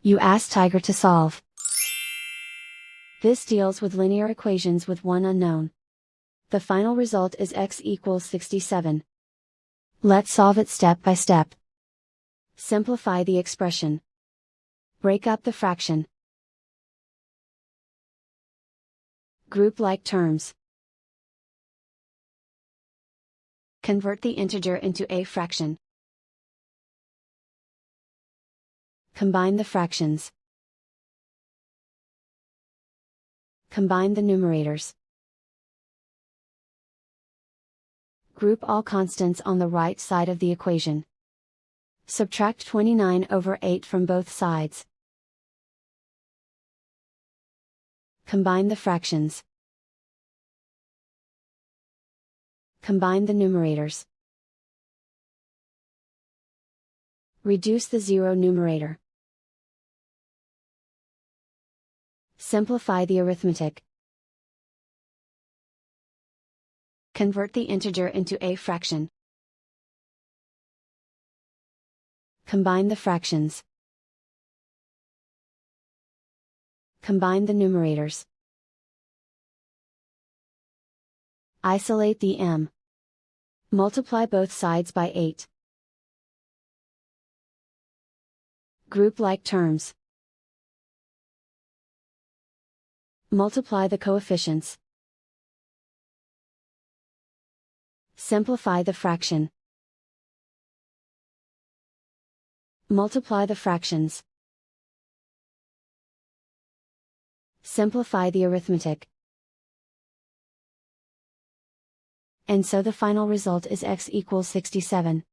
You ask Tiger to solve. This deals with linear equations with one unknown. The final result is x equals 67. Let's solve it step by step. Simplify the expression. Break up the fraction. Group like terms. Convert the integer into a fraction. Combine the fractions. Combine the numerators. Group all constants on the right side of the equation. Subtract 29 over 8 from both sides. Combine the fractions. Combine the numerators. Reduce the zero numerator. Simplify the arithmetic. Convert the integer into a fraction. Combine the fractions. Combine the numerators. Isolate the m. Multiply both sides by 8. Group like terms. Multiply the coefficients. Simplify the fraction. Multiply the fractions. Simplify the arithmetic. And so the final result is x equals 67.